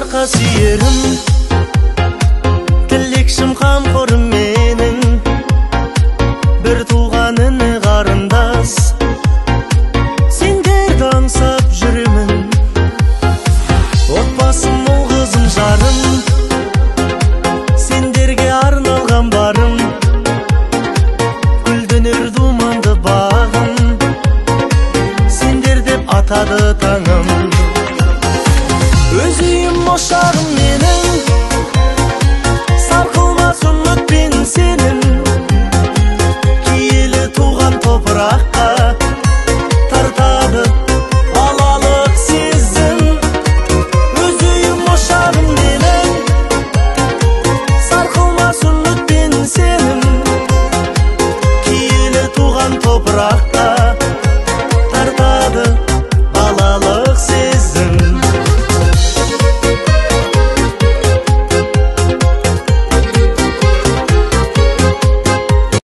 арқа сүйерім, тілекшім қамқорым менің, бір туған іні қарындас, сендерді аңсап жүремін. Отбасым ол қызым жарым, сендерге арналған барым, гүлденер думанды бағым, сендер деп атады таңым. Өз үйім ошағым менің, сарқылмас үмітпен сенім, киелі туған топыраққа тартады балалық сезім. Өз үйім ошағым менің, сарқылмас үмітпен сенім, киелі туған топыраққа